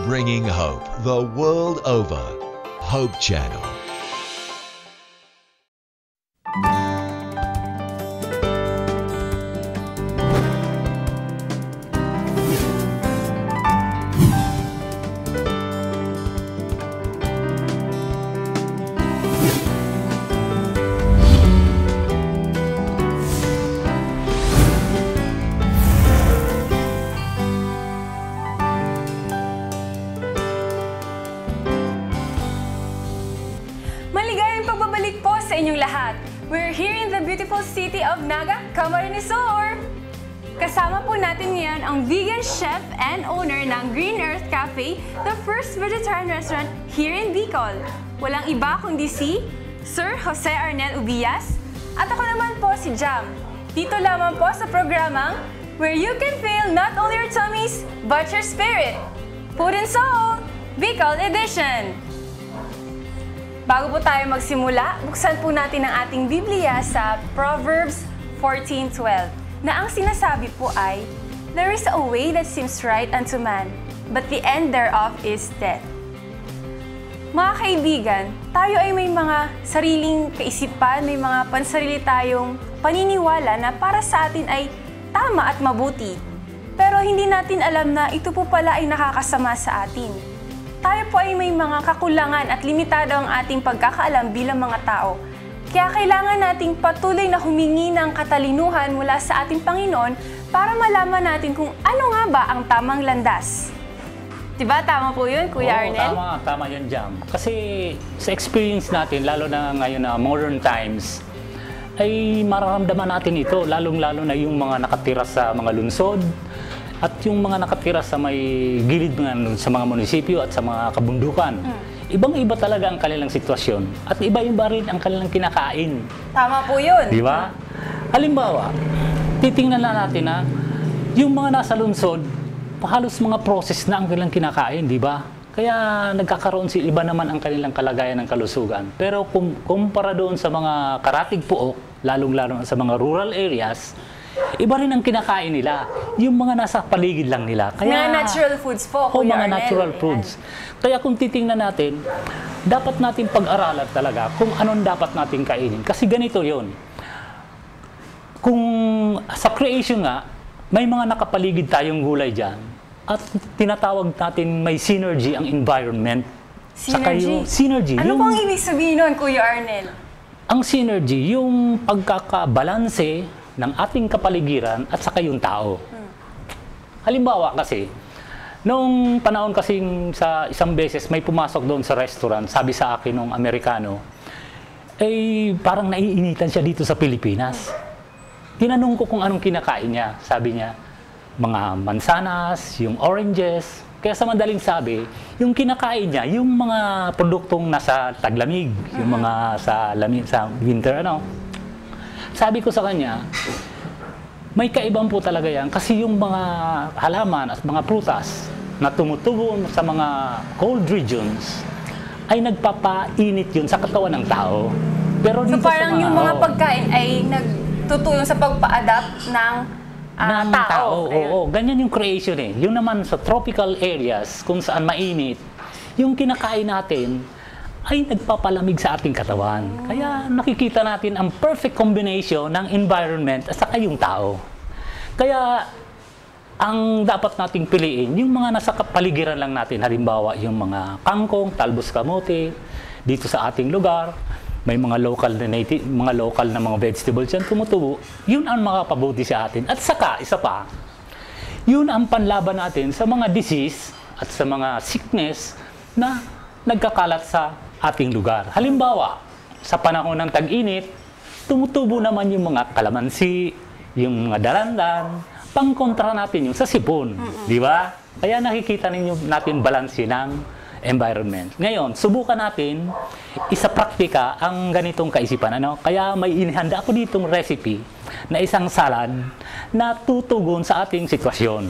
bringing hope the world over. Hope Channel. Maligayang pagbabalik po sa inyong lahat. We're here in the beautiful city of Naga, Camarines Sur. Kasama po natin ngayon ang vegan chef and owner ng Green Earth Cafe, the first vegetarian restaurant here in Bicol. Walang iba kundi si Sir Jose Arnel Ubias at ako naman po si Jam. Dito lamang po sa programang where you can feel not only your tummies but your spirit. Food and Soul, Bicol Edition. Bago po tayo magsimula, buksan po natin ang ating Biblia sa Proverbs 14:12 na ang sinasabi po ay, "There is a way that seems right unto man, but the end thereof is death." Mga kaibigan, tayo ay may mga sariling kaisipan, may mga pansarili tayong paniniwala na para sa atin ay tama at mabuti. Pero hindi natin alam na ito po pala ay nakakasama sa atin. Tayo po ay may mga kakulangan at limitado ang ating pagkakaalam bilang mga tao. Kaya kailangan nating patuloy na humingi ng katalinuhan mula sa ating Panginoon para malaman natin kung ano nga ba ang tamang landas. Diba? Tama po yun, Kuya Arnel? Tama yun, Jam. Kasi sa experience natin, lalo na ngayon na modern times, ay mararamdaman natin ito, lalong-lalo na yung mga nakatira sa mga lungsod, at yung mga nakatira sa may gilid sa mga munisipyo at sa mga kabundukan. Ibang-iba talaga ang kanilang sitwasyon at iba-iba rin ang kanilang kinakain. Tama po yun. Di ba? Halimbawa, titingnan na natin na yung mga nasa lungsod, halos mga process na ang kanilang kinakain, di ba? Kaya nagkakaroon iba naman ang kanilang kalagayan ng kalusugan. Pero kumpara doon sa mga karatig puok, lalong-lalo sa mga rural areas, iba rin ang kinakain nila, yung mga nasa paligid lang nila. Kaya, mga natural foods po, Kuya mga Arnel. natural foods. Kaya kung titingnan natin, dapat natin pag-aralan talaga kung anong dapat natin kainin. Kasi ganito yon. Kung sa creation nga, may mga nakapaligid tayong gulay dyan, at tinatawag natin may synergy ang environment. Synergy? Ano pong ibig sabihin nun, Kuya Arnel? Ang synergy, yung pagkakabalanse ng ating kapaligiran at saka yung tao. Halimbawa kasi, noong panahon kasing sa isang beses may pumasok doon sa restaurant, sabi sa akin nung Amerikano, parang naiinitan siya dito sa Pilipinas. Tinanong ko kung anong kinakain niya. Sabi niya, mga mansanas, yung oranges. Kaya sa madaling sabi, yung kinakain niya, yung mga produktong nasa taglamig, yung mga sa winter, Sabi ko sa kanya, may kaibang po talaga yan kasi yung mga halaman at mga prutas na tumutubo sa mga cold regions ay nagpapainit yun sa katawan ng tao. Pero so parang yung mga pagkain ay nagtutulong sa pagpa-adapt ng tao. Oo, ganyan yung creation eh. Yung naman sa tropical areas kung saan mainit, yung kinakain natin ay nagpapalamig sa ating katawan. Kaya nakikita natin ang perfect combination ng environment at saka yung tao. Kaya ang dapat nating piliin, yung mga nasa kapaligiran lang natin, halimbawa yung mga kangkong, talbos kamote, dito sa ating lugar, may mga local na mga vegetables yan tumutubo, yun ang makapabuti sa atin. At saka, isa pa, yun ang panlaban natin sa mga disease at sa mga sickness na nagkakalat sa ating lugar. Halimbawa, sa panahon ng tag-init, tumutubo naman yung mga kalamansi, yung mga dalandan, pangkontra natin yung sa sipon, di ba? Kaya nakikita natin balanse ng environment. Ngayon, subukan natin isa praktika ang ganitong kaisipan. Kaya may inihanda ako ditong recipe na isang salad na tutugon sa ating sitwasyon.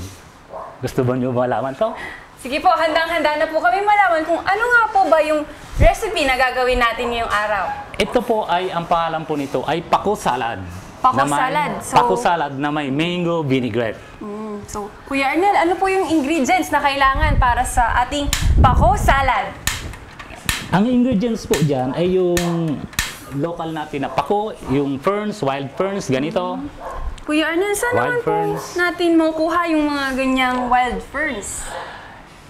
Gusto ba niyo malaman to? Sige po, handang-handa na po kami malaman kung ano nga po ba yung recipe na gagawin natin ngayong araw. Ito po ay, ang pangalan po nito ay Paco Salad. Paco Salad. Paco Salad na may mango vinaigrette. So, Kuya Arnel, ano po yung ingredients na kailangan para sa ating pako salad? Ang ingredients po dyan ay yung local natin na pako, yung ferns, wild ferns, ganito. Kuya Arnel, saan naman Wild po ferns. natin makukuha yung mga ganyang wild ferns?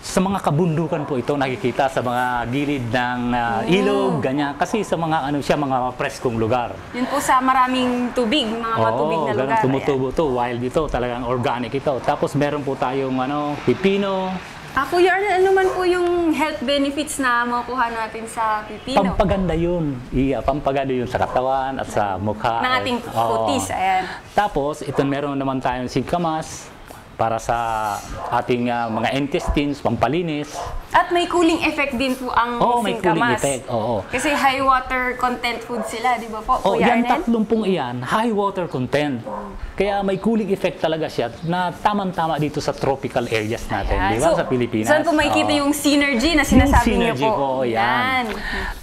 Sa mga kabundukan po ito nakikita sa mga gilid ng ilog, ganyan. Kasi sa mga mga preskong lugar. Yun po sa maraming tubig, mga matubig na lugar. Ganun, tumutubo to, wild ito, talagang organic ito. Tapos meron po tayong pipino. Kuya Arnel, ano man po yung health benefits na makukuha natin sa pipino? Pampaganda yun. Pampaganda yun sa katawan at sa mukha. Ng ating kutis, ayan. Tapos, ito meron naman tayong singkamas para sa ating mga intestines, pampalinis. At may cooling effect din po ang May cooling singkamas. effect. Oo. Kasi high water content food sila, di ba po, Yan Kuya Arnel? tatlong pong iyan, high water content. Kaya may cooling effect talaga siya na tamang-tama dito sa tropical areas natin, Ayan. di ba, So, sa Pilipinas. saan po makikita yung synergy na sinasabi niyo synergy po? yan.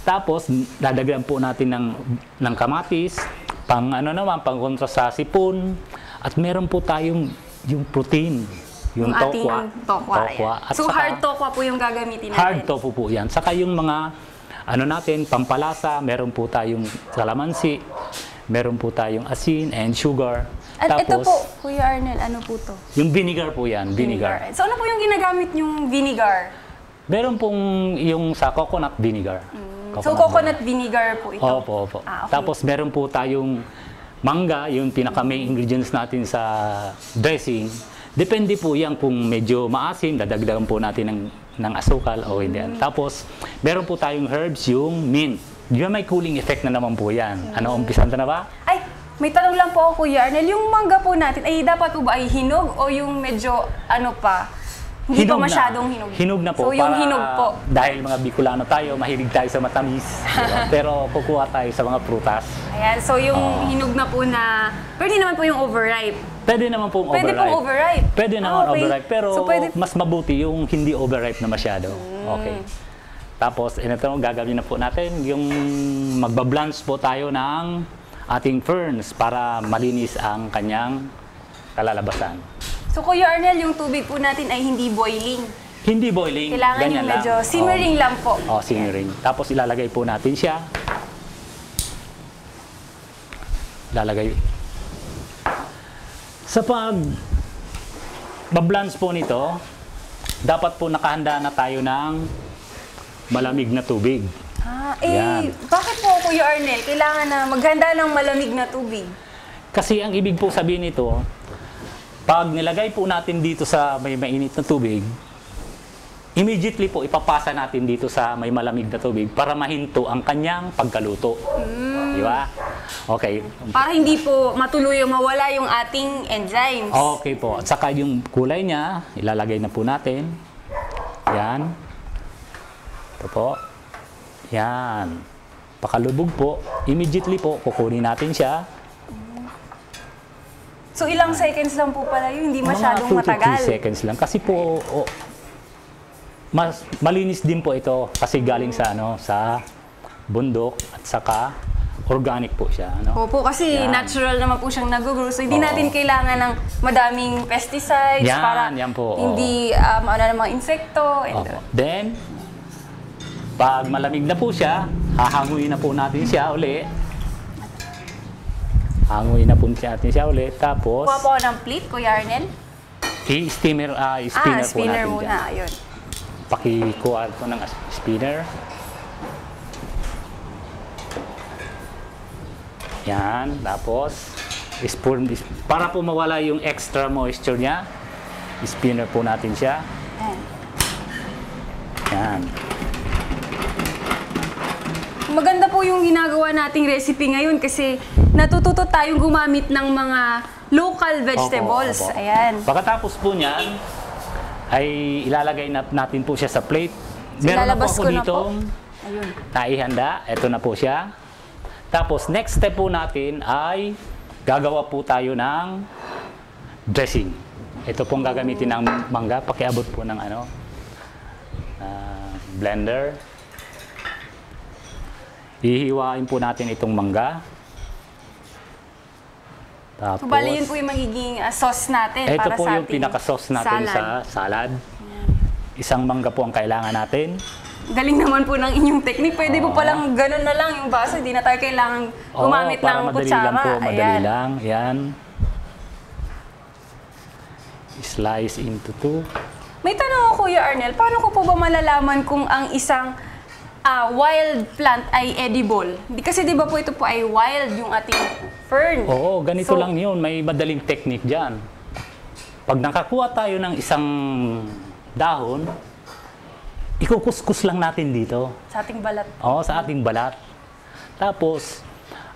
Tapos, dadagyan po natin ng kamatis, pang kontra sa sipon, at meron po tayong yung protein, yung ating tokwa. tokwa. At So, saka, hard tokwa po yung gagamitin natin. hard tofu po yan. Saka yung mga natin, pampalasa, meron po tayong kalamansi, meron po tayong asin and sugar. At ito Tapos, po, Kuya Arnel, ano po to? yung vinegar po yan, vinegar. So, ano po yung ginagamit yung vinegar? Meron pong yung sa coconut vinegar. So, coconut vinegar po ito? Opo. Okay. Tapos meron po tayong mangga, yung pinaka-main ingredients natin sa dressing. Depende po yan kung medyo maasim, dadagdagan po natin ng asukal o hindi. Tapos, meron po tayong herbs, yung mint. Yung may cooling effect na naman po yan. Ano, umpisan na ba? Ay, may tanong lang po ako, Kuya Arnel. Yung mangga po natin, ay dapat po ba ay hinog o yung medyo hindi pa masyadong hinog? Hinog na po. So, yung hinog po. Dahil mga Bicolano tayo, mahilig tayo sa matamis. Diba? Pero kukuha tayo sa mga prutas. Ayan, so yung hinog na po na, pwede naman po yung overripe. Pwede naman pong Pwede overripe. pong overripe. Pwede naman Okay. overripe. Pero So, pwede... mas mabuti yung hindi overripe na masyado. Okay. Tapos, ito, gagawin na po natin yung magbablanch po tayo ng ating ferns para malinis ang kanyang kalalabasan. So, Kuya Arnel, yung tubig po natin ay hindi boiling. Hindi boiling, Kailangan ganyan yung medyo lang. simmering lang po. Simmering. Tapos ilalagay po natin siya. Lalagay. Sa bablanch po nito, dapat po nakahanda na tayo ng malamig na tubig. Yan. Bakit po, Kuya Arnel, kailangan na maghanda ng malamig na tubig? Kasi ang ibig po sabihin nito, pag nilagay po natin dito sa may mainit na tubig, immediately po ipapasa natin dito sa may malamig na tubig para mahinto ang kanyang pagkaluto. Di ba? Okay. Para hindi po matuluyang mawala yung ating enzymes. Okay po. At saka yung kulay niya, ilalagay na po natin. Yan. Ito po. Yan. Pakalubog po. Immediately po, kukunin natin siya. So, ilang seconds lang po pala yun, hindi masyadong mga 2 to 3 matagal. seconds lang. Kasi po, mas malinis din po ito kasi galing sa sa bundok at saka organic po siya. Opo, kasi Yan. natural naman po siyang nag-grow. So, hindi natin kailangan ng madaming pesticides para yan po. hindi ng mga insekto. Opo. Then, pag malamig na po siya, hahanguin na po natin siya uli. Hanguin na po natin siya uli. Tapos, Kuha po ako ng plate, Kuya Arnel. spinner po Spinner natin muna. dyan. Ayun. Pakikuha po ng spinner. Yan. Tapos, para po mawala yung extra moisture niya, spinner po natin siya. Ayan. Yan. Maganda po yung ginagawa nating recipe ngayon kasi natututo tayong gumamit ng mga local vegetables. Opo. Ayan. Pagkatapos po niyan, ay ilalagay natin po siya sa plate. So, Meron na po ilalabas ako ko na dito po. Ayun. naihanda. Ito na po siya. Tapos next step po natin ay gagawa po tayo ng dressing. Ito pong gagamitin ng mangga. Pakiabot po ng blender. Hihiwain po natin itong mangga. Tapos, So, bali yun po yung magiging sauce natin ito para po sa yung ating pinaka-sauce natin salad. sa salad. Isang mangga po ang kailangan natin. Galing naman po ng inyong technique. Pwede po palang ganun na lang yung baso. Hindi na tayo kailangan gumamit para ng madali kutsara. lang po, madali Ayan. lang. Yan. Slice into two. May tanong ako, Kuya Arnel. Paano ko po ba malalaman kung ang isang wild plant ay edible? Kasi di ba po ito po ay wild yung ating fern? Oo, ganito So, lang yun. May madaling technique dyan. Pag nakakuha tayo ng isang dahon, ikukuskus lang natin dito. Sa ating balat. Oo, sa ating balat. Tapos,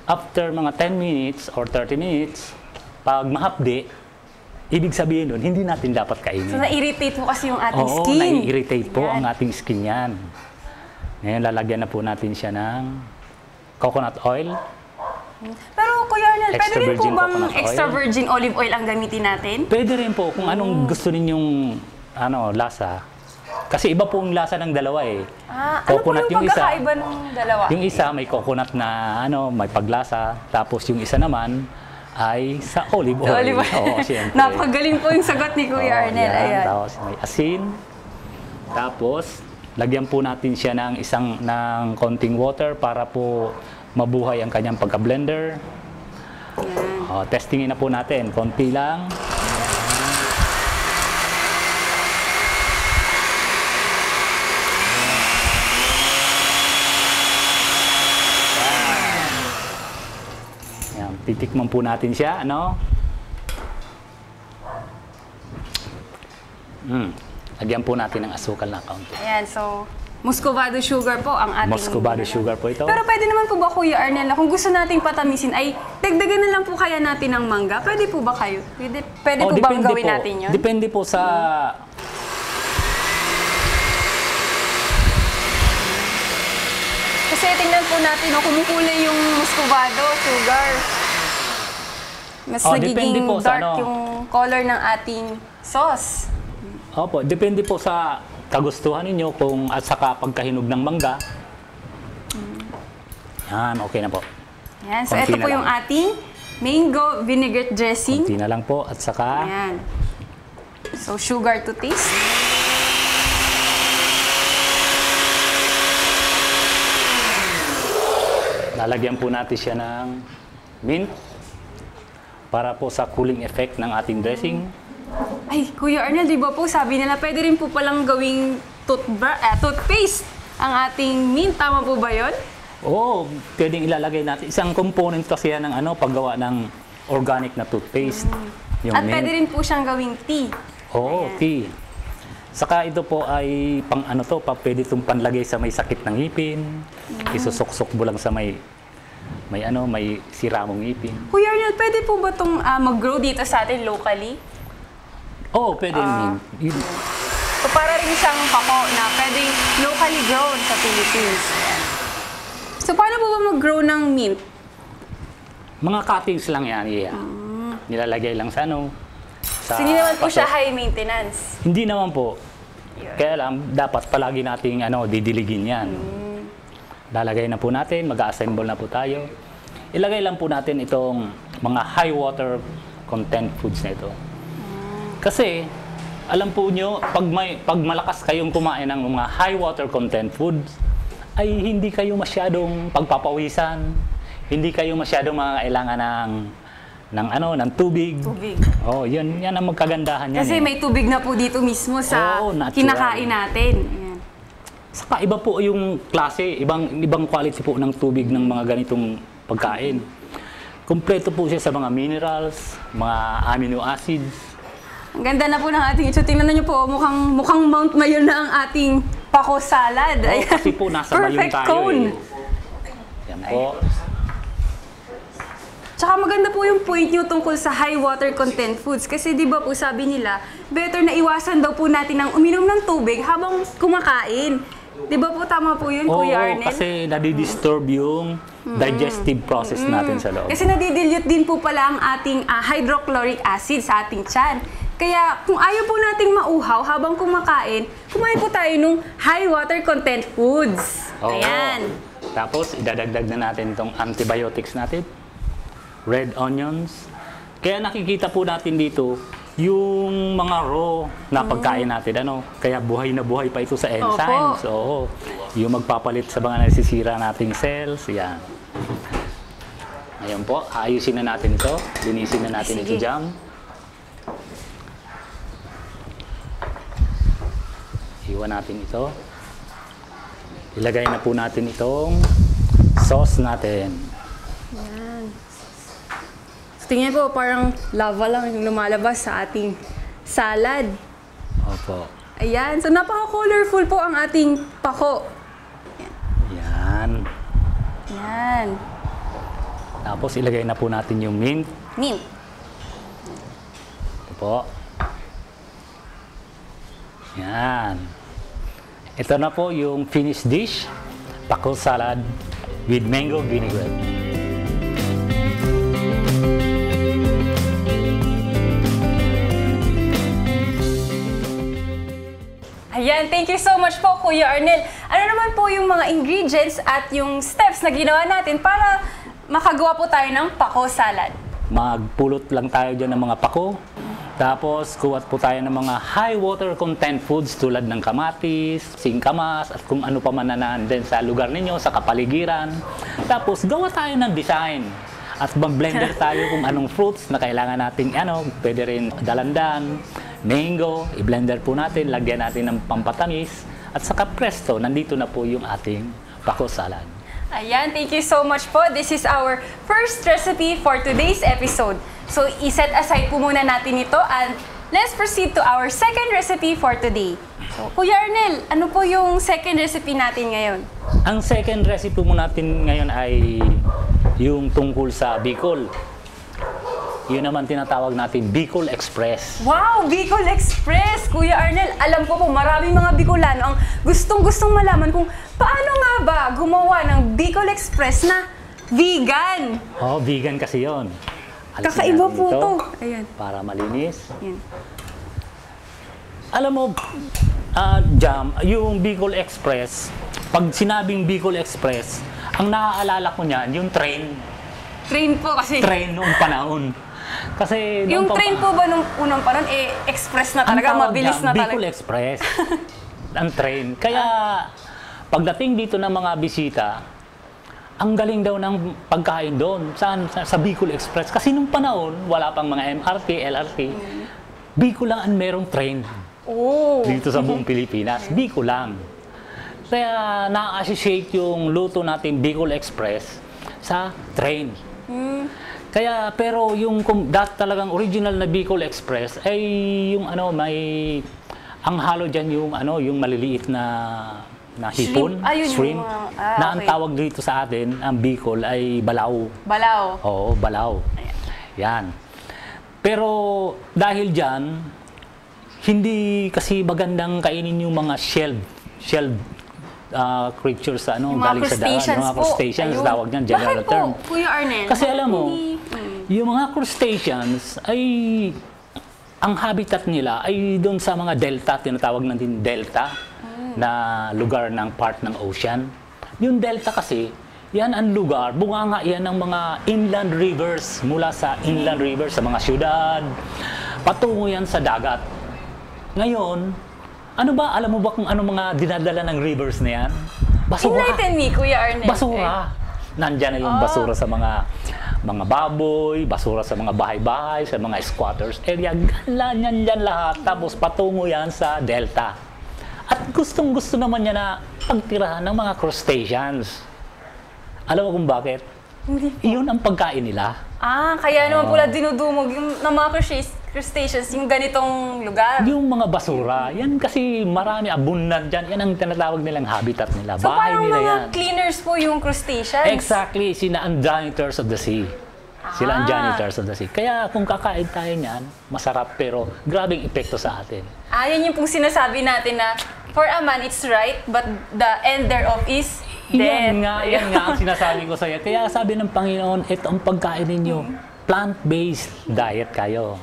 after mga 10 minutes or 30 minutes, pag mahapdi, ibig sabihin nun, hindi natin dapat kainin. So, na-irritate po kasi yung ating Oo, skin. nai-irritate po Ayan. ang ating skin yan. Ngayon, lalagyan na po natin siya ng coconut oil. Pero, Kuya Arnel, pwede Extra rin po virgin bang coconut oil. extra virgin olive oil ang gamitin natin? Pwede rin po kung anong gusto ninyong lasa. Kasi iba po ang lasa ng dalawa eh. Ano po yung pagkakaiba ng dalawa? Yung isa may coconut na may paglasa, tapos yung isa naman ay sa olive oil. Olive oil. Oo, siyempre. Napagaling po yung sagot ni Kuya Oo, Arnel. yan. Ayan. Tapos may asin. Tapos lagyan po natin siya ng konting water para po mabuhay ang kanyang pagka-blender. Ayan. Testingin na po natin, konti lang. Yan, titikman po natin siya, ano? Lagyan po natin ng asukal na kaunti. Ayan, so, muscovado sugar po ang ating... Muscovado sugar po ito. Pero pwede naman po ba, Kuya Arnel, kung gusto nating patamisin, ay dagdagan na lang po kaya natin ng mangga? Pwede po ba kayo? Pwede po bang depende gawin po. natin yun? Depende po sa... Kasi tingnan po natin, kumukulay yung muscovado sugar. Mas depende nagiging po sa dark yung color ng ating sauce. Opo, depende po sa kagustuhan ninyo at saka pagkahinog ng mangga. Yan, okay na po. Ayan, so Konti ito po na yung lang. ating mango vinaigrette dressing. Konti na lang po at saka Ayan. So, sugar to taste. lalagyan po natin siya ng mint para po sa cooling effect ng ating dressing. Ay, Kuya Arnel, di ba po sabi nila pwede rin po palang gawing toothpaste ang ating mint. Tama po ba yun? Oo, pwedeng ilalagay natin. Isang component kasi yan ng paggawa ng organic na toothpaste. Yung At mint. pwede rin po siyang gawing tea. Oo, tea. Saka ito po ay pwede itong panlagay sa may sakit ng ngipin. Isusok-sok mo lang sa may sira mong ngipin. Kuya Arnel, pwede po ba itong mag-grow dito sa atin locally? Oo, pwede. So para rin siyang pako na pwedeng locally grown sa Philippines. So paano po ba mag-grow ng mint? Mga cuttings lang yan, iya. Nilalagay lang sa So hindi naman po paso. siya high maintenance. Hindi naman po. Kaya lang, dapat palagi nating didiligin yan. Lalagay na po natin, mag-assemble na po tayo. Ilagay lang po natin itong mga high water content foods na ito. Kasi, alam po nyo, pag malakas kayong kumain ng mga high water content foods, ay hindi kayo masyadong pagpapawisan, hindi kayo masyadong kailangan ng tubig. Tubig. Oh, yan ang magkagandahan yan. Kasi may tubig na po dito mismo sa Oo, natural. kinakain natin. Ayan. Saka iba po yung klase, ibang quality po ng tubig ng mga ganitong pagkain. Kumpleto po siya sa mga minerals, mga amino acids. Ang ganda na po ng ating ito. Tingnan niyo po, mukhang Mount Mayon na ang ating pako salad. Oh, Ayan. kasi po nasa Bayong Perfect tayo cone. Yan po. Tsaka maganda po yung point nyo tungkol sa high water content foods. Kasi di ba po sabi nila, better na iwasan daw po natin ang uminom ng tubig habang kumakain. Di ba po tama po yun, Kuya Arnel? Kasi nadidisturb yung digestive process natin sa loob. Kasi nadidilute din po pala ang ating hydrochloric acid sa ating tiyan. Kaya kung ayaw po nating mauhaw habang kumakain, kumain po tayo ng high water content foods. Oo. Ayan. Tapos idadagdag na natin itong antibiotics natin. Red onions. Kaya nakikita po natin dito yung mga raw na pagkain natin. Kaya buhay na buhay pa ito sa enzymes. Oo. Yung magpapalit sa mga nasisira nating cells. Yan. Ngayon po, ayusin na natin ito. Linisin na natin ito dyan. Iwan natin ito. Ilagay na po natin itong sauce natin. Yan. So, tingnan po, parang lava lang yung lumalabas sa ating salad. Opo. Ayan. So, napaka-colorful po ang ating pako. Yan. Yan. Tapos ilagay na po natin yung mint. Mint. Ito po. Yan. Ito na po yung finished dish. Pako salad with mango vinaigrette. Ayan, thank you so much po, Kuya Arnel. Ano naman po yung mga ingredients at yung steps na ginawa natin para makagawa po tayo ng pako salad? Magpulot lang tayo dyan ng mga pako. Tapos, kuwat po tayo ng mga high water content foods tulad ng kamatis, singkamas, at kung ano pa man na nandun sa lugar ninyo, sa kapaligiran. Tapos, gawa tayo ng design. At mag-blender tayo kung anong fruits na kailangan natin, pwede rin dalandan, mango, i-blender po natin, lagyan natin ng pampatamis. At saka presto, nandito na po yung ating pako salad. Ayan, thank you so much po. This is our first recipe for today's episode. So, iset aside po muna natin ito and let's proceed to our second recipe for today. So, Kuya Arnel, ano po yung second recipe natin ngayon? Ang second recipe mo natin ngayon ay yung tungkol sa Bicol. Yun naman tinatawag natin Bicol Express. Wow! Bicol Express! Kuya Arnel, alam ko po maraming mga Bicolano ang gustong-gustong malaman kung paano nga ba gumawa ng Bicol Express na vegan. Oh, vegan kasi yon. Kakaiba po ito. Ayan. Para malinis. Ayan. Alam mo, Jam, yung Bicol Express, pag sinabing Bicol Express, ang naaalala ko niyan, yung train. Train po kasi. Train noong panahon. Kasi yung train po ba nung unang panahon, express na talaga, mabilis na talaga? Bicol Express. Ang train. Kaya, pagdating dito ng mga bisita, ang galing daw ng pagkain doon. Saan? Sa Bicol Express. Kasi nung panahon, wala pang mga MRT, LRT. Bicol lang ang merong train. Oh. Dito sa buong Pilipinas. Bicol lang. Kaya na-associate yung luto natin Bicol Express sa train. Kaya pero yung talagang original na Bicol Express ay yung may ang halo diyan yung maliliit na hipon, shrimp. Na ang tawag dito sa atin, ang Bicol ay balaw. Balaw. Oo, balaw. Yan. Pero dahil diyan hindi kasi magandang kainin yung mga shelled creatures galing sa dagat, mga crustaceans, tawag niyan, general term. Bakit po, Kuya Arnel? Kasi alam mo, yung mga crustaceans ay ang habitat nila ay doon sa mga delta, tinatawag natin delta, na lugar ng part ng ocean. Yung delta kasi, yan ang lugar, bunganga yan ng mga inland rivers, mula sa inland rivers, sa mga syudad, patungo yan sa dagat. Ngayon, alam mo ba kung ano mga dinadala ng rivers na yan? Basura. Enlighten me, Kuya Arnel. Basura. Nandyan na yung basura sa mga baboy, basura sa mga bahay-bahay, sa mga squatters area. Yan lahat. Tapos patungo yan sa delta. At gustong-gusto naman niya na pagtirahan ng mga crustaceans. Alam mo kung bakit? Hindi po. Iyon ang pagkain nila. Kaya naman pala dinudumog yung ng mga crustaceans, yung ganitong lugar. Yung mga basura, yan kasi marami, abundant dyan. Yan ang tinatawag nilang habitat nila. So Bahay parang nila mga yan. cleaners po yung crustaceans? Exactly. Sila ang janitors of the sea. Sila ang janitors of the sea. Kaya kung kakain tayo niyan, masarap pero grabing epekto sa atin. Yan yung pong sinasabi natin na for a man it's right, but the end thereof is death. Yan nga ang sinasabi ko sa iyo. Kaya sabi ng Panginoon, ito ang pagkain ninyo. Plant-based diet kayo.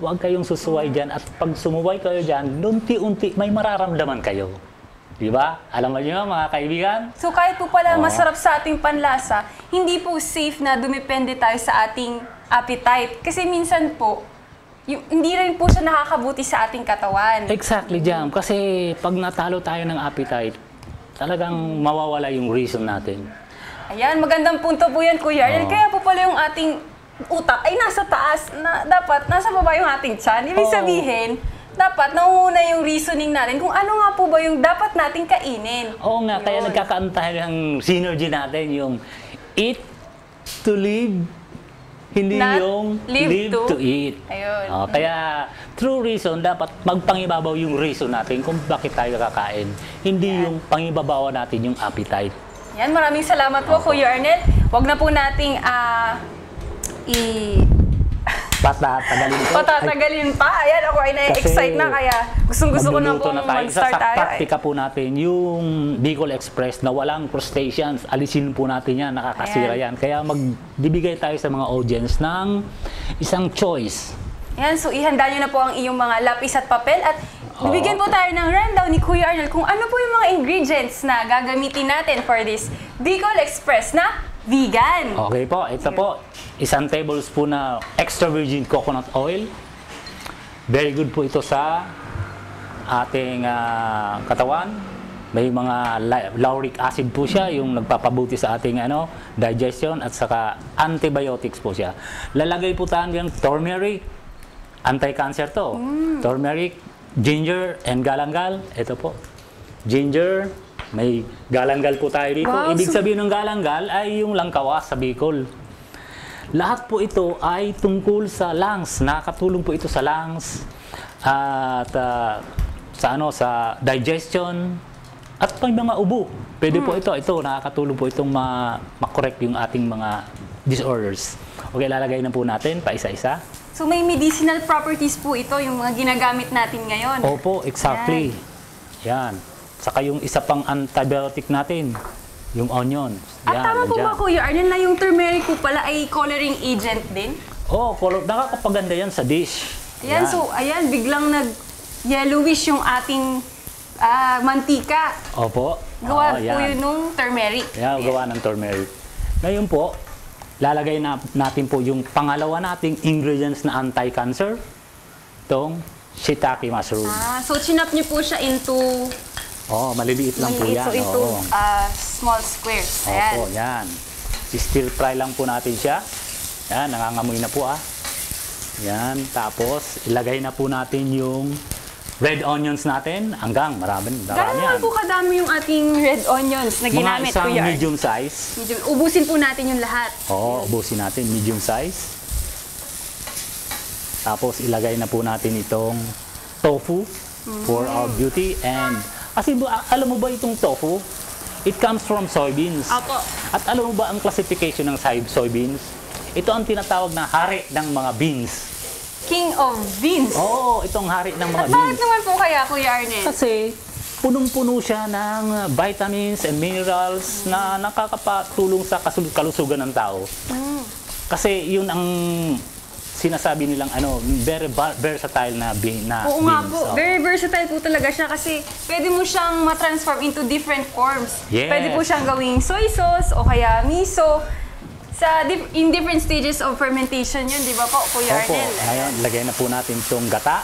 Huwag kayong susuway dyan. At pag sumuway kayo dyan, unti-unti may mararamdaman kayo. Di ba? Alam mo nyo mga kaibigan? So kahit po pala Oo. masarap sa ating panlasa, hindi po safe na dumepende tayo sa ating appetite. Kasi minsan po, hindi rin po siya nakakabuti sa ating katawan. Exactly, Jam. Kasi pag natalo tayo ng appetite, talagang mawawala yung reason natin. Ayan, magandang punto po yan, Kuya Arnel. Oo. Kaya po pala yung ating utak ay nasa taas, na dapat nasa baba yung ating tiyan. Ibig Oo. sabihin, dapat nauuna yung reasoning natin kung ano nga po ba yung dapat nating kainin. Oo nga, kaya Yun. nagkakaroon tayo ng synergy natin, yung eat to live, hindi Not yung live to eat. Ayun. Kaya true reason, dapat magpangibabaw yung reason natin kung bakit tayo kakain. Hindi yung pangibabaw natin yung appetite. Yan, maraming salamat po, Kuya Arnel. Huwag na po nating Patatagalin ko. patatagalin pa. Ayan, ako ay na-excite na, kaya gustong-gusto ko na magluluto pong tayo. mag-start Sa tayo. praktika po natin, yung Bicol Express na walang crustaceans, alisin po natin yan, nakakasira yan. Kaya magbibigay tayo sa mga audience ng isang choice. Yan, so ihanda nyo na po ang iyong mga lapis at papel at bibigyan po tayo ng rundown ni Kuya Arnel kung ano po yung mga ingredients na gagamitin natin for this Bicol Express na vegan. Okay po, ito po, isang tablespoon na extra virgin coconut oil. Very good po ito sa ating katawan. May mga lauric acid po siya, yung nagpapabuti sa ating digestion at saka antibiotics po siya. Lalagay po tayo ng turmeric, anti-cancer to. Turmeric, ginger, and galangal. Ito po, ginger, may galangal po tayo dito. Wow, Ibig sabihin ng galangal ay yung langkawas sa Bicol. Lahat po ito ay tungkol sa lungs. Nakakatulong po ito sa lungs at sa digestion at pang mga ubo. Pwede po ito nakakatulong po itong ma-correct yung ating mga disorders. Okay, lalagay na po natin pa isa-isa. So may medicinal properties po ito, yung mga ginagamit natin ngayon. Opo, exactly. Yan. Saka yung isa pang antibiotic natin, yung onion. At tama po ba, Kuya Arnel, na yung turmeric po pala ay coloring agent din? Nakakapaganda yan sa dish. Ayan, so ayan, biglang nag-yellowish yung ating mantika. Opo. Gawa po yan. yun nung turmeric. Yeah, gawa ng turmeric. Ngayon po, lalagay natin po yung pangalawa nating ingredients na anti-cancer. Itong shiitake mushroom. So chinap niyo po siya into Maliliit lang po yan. So into small squares. Ayan. Opo, yan. Stir fry lang po natin siya. Yan, nangangamoy na po Yan, tapos ilagay na po natin yung red onions natin hanggang marami Gano'n yan. naman po kadami yung ating red onions na ginamit, Mga isang Kuya Arnel? medium size. Ubusin po natin yung lahat. Ubusin natin, medium size. Tapos ilagay na po natin itong tofu for our beauty. And kasi alam mo ba itong tofu? It comes from soybeans. Opo. At alam mo ba ang classification ng soybeans? Ito ang tinatawag na hari ng mga beans. King of beans. Itong hari ng mga At bakit beans. naman po kaya, Kuya Arnel? Kasi punong-puno siya ng vitamins and minerals na nakakapatulong sa kalusugan ng tao. Kasi yun ang sinasabi nilang very versatile na beans. Oo nga po. Very versatile po talaga siya kasi pwede mo siyang ma-transform into different forms. Yes. Pwede po siyang gawing soy sauce o kaya miso. In different stages of fermentation yun, di ba po, Kuya Opo. Arnel? Ngayon, lagay na po natin itong gata.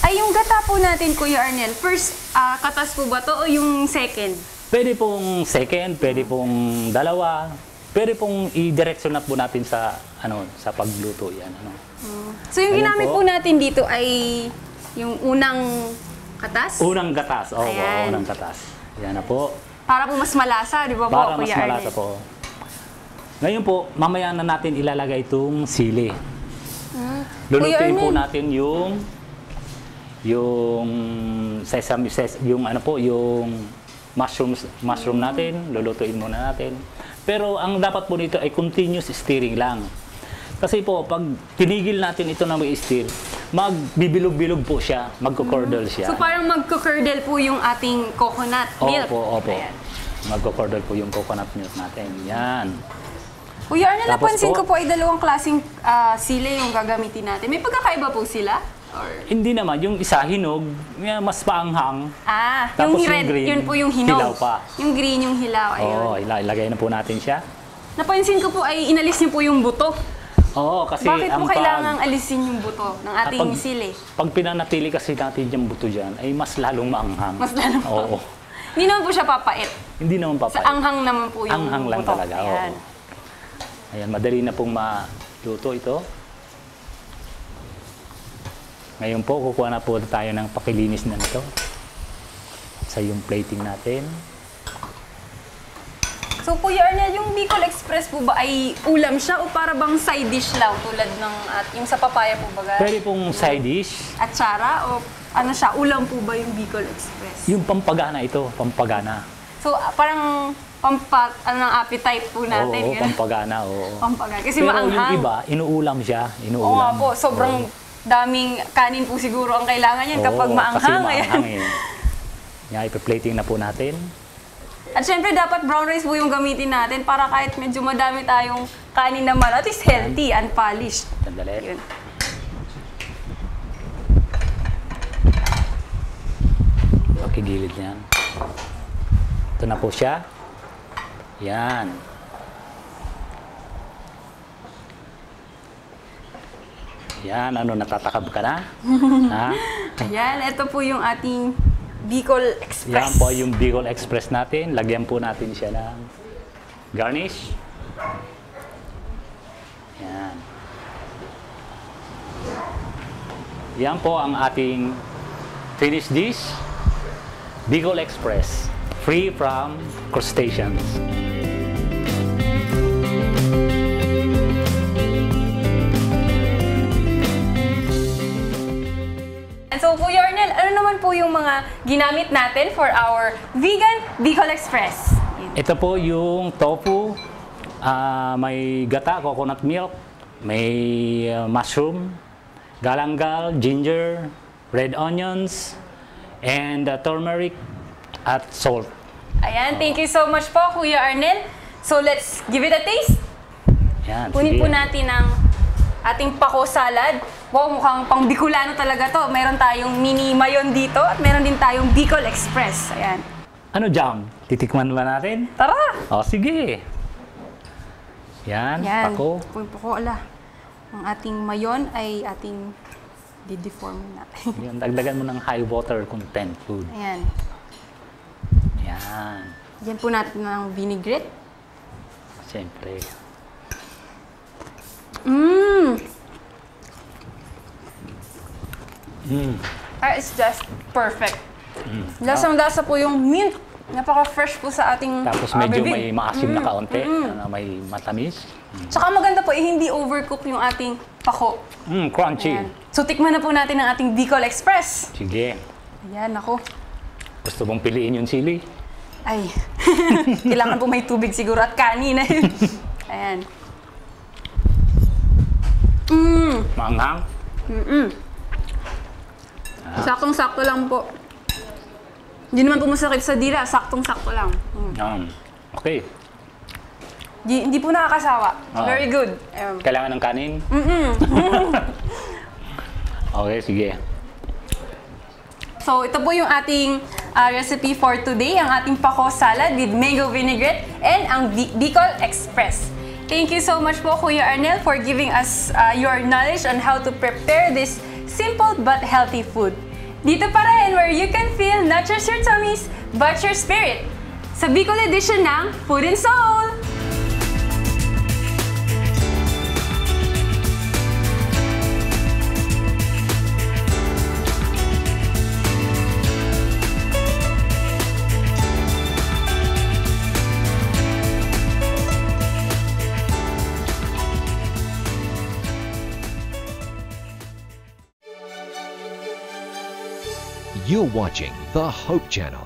Ay, yung gata po natin, Kuya Arnel, first, katas po ba to o yung second? Pwede pong second, pwede pong dalawa. Pwede pong i-direction na po natin sa sa pagluto yan. So yung Ayun ginamit po. po natin dito ay yung unang katas? Unang gatas. Ayan. Unang gatas. Yan na po. Para po mas malasa, di ba po, Para mas Kuya malasa Arnel? po. Ngayon po, mamaya na natin ilalagay itong sili. Lulutuin Kuya po Arnel. natin yung sesame, yung mushroom natin, lulutuin muna natin. Pero ang dapat po nito ay continuous stirring lang. Kasi po, pag tinigil natin ito na may stir, magbibilog-bilog po siya, magkukordel siya. So parang magkukurdle po yung ating coconut milk. Opo. Ayan. Magkukordel po yung coconut milk natin. Yan. Kuya Arnel, Tapos napansin po, ko po ay dalawang klaseng sili yung gagamitin natin. May pagkakaiba po sila? Or... Hindi naman, yung isa hinog, mas paanghang. Yung Tapos red, yung green, yun po yung hinog. hilaw pa. Yung green, yung hilaw, ayun. Oo, ilagay na po natin siya. Napansin ko po ay inalis niyo po yung buto. Oo, kasi Bakit po ang kailangang alisin yung buto ng ating sili? Pag pinanatili kasi natin yung buto dyan, ay mas lalong maanghang. Mas lalong Oo. Hindi naman po siya papait. Hindi naman papait. Sa anghang naman po yung Anghang lang buto. talaga, Ayan. oo. Ayan, madali na pong maluto ito. Ngayon po, kukuha na po tayo ng pakilinis na nito sa yung plating natin. So, Kuya Arnel, yung Bicol Express po ba ay ulam siya o para bang side dish lang tulad ng yung sa papaya po ba? Pwede pong side dish. Atsara o ano siya, ulam po ba yung Bicol Express? Yung pampagana ito, pampagana. So, parang ng appetite po natin. Oo, pampagana, oo. Pampagana. Kasi Pero maanghang. yung iba, inuulam siya. Inuulam. Oo nga po, sobrang daming kanin po siguro ang kailangan yan kapag maanghang. Kasi maanghang eh. Yan, ipa-plating na po natin. At syempre, dapat brown rice po yung gamitin natin para kahit medyo madami tayong kanin naman, at least healthy and polished. Sandali. Yun. Pakigilid niyan. Ito na po siya. Yan. Yan, ano, natatakab ka na? Ha? Ayan, ito po yung ating Bicol Express. Yan po yung Bicol Express natin. Lagyan po natin siya ng garnish. Yan. Yan po ang ating finished dish. Bicol Express. Free from crustaceans. So, Kuya Arnel, ano naman po yung mga ginamit natin for our vegan Bicol Express? Ito po yung tofu, may gata, coconut milk, may mushroom, galangal, ginger, red onions, and turmeric at salt. Ayan, thank you so much po, Kuya Arnel. So, let's give it a taste. Yan, Kunin sige. po natin ang ating pako salad. Wow, mukhang pang Bicolano talaga to. Meron tayong mini mayon dito at meron din tayong Bicol Express. Ayan. Ano jam? Titikman ba natin? Tara! O, sige. Yan, Yan. pako. Ito po yung pako, ala. Ang ating mayon ay ating dideform natin. Yan, dagdagan mo ng high water content food. Ayan. Yan. Yan po natin ng vinaigrette. Siyempre. It's just perfect. Lasang-lasa po yung mint. Napaka-fresh po sa ating Tapos medyo bibig. may maasim na kaunti, may matamis. Tsaka maganda po, hindi overcook yung ating pako. Crunchy. Ayan. So, tikman na po natin ang ating Bicol Express. Sige. Ayan, ako. Gusto mong piliin yung sili? Ay, kailangan po may tubig siguro at kanin. Ayan. Maanghang? Saktong-sakto lang po. Hindi naman po masakit sa dila, saktong-sakto lang. Okay. Hindi po nakakasawa. Very good. Kailangan ng kanin? Okay, sige. So, ito po yung ating recipe for today, ang ating pako salad with mango vinaigrette and ang Bicol Express. Thank you so much po, Kuya Arnel, for giving us your knowledge on how to prepare this simple but healthy food. Dito pa rin where you can feel not just your tummies, but your spirit. Sa Bicol edition ng Food and Soul! You're watching the Hope Channel.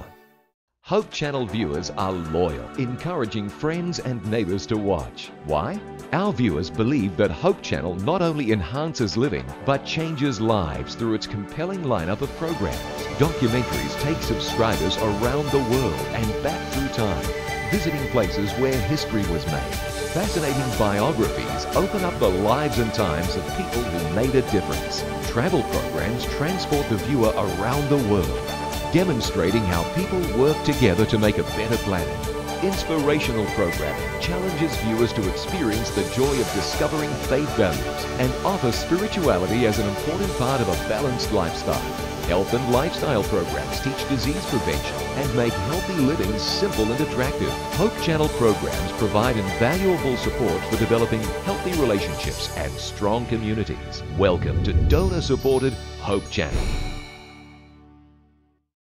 Hope Channel viewers are loyal, encouraging friends and neighbors to watch. Why? Our viewers believe that Hope Channel not only enhances living, but changes lives through its compelling lineup of programs. Documentaries take subscribers around the world and back through time, visiting places where history was made. fascinating biographies open up the lives and times of people who made a difference. Travel programs transport the viewer around the world, demonstrating how people work together to make a better planet. Inspirational programming challenges viewers to experience the joy of discovering faith values and offer spirituality as an important part of a balanced lifestyle. Health and lifestyle programs teach disease prevention and make healthy living simple and attractive. Hope Channel programs provide invaluable support for developing healthy relationships and strong communities. Welcome to donor-supported Hope Channel.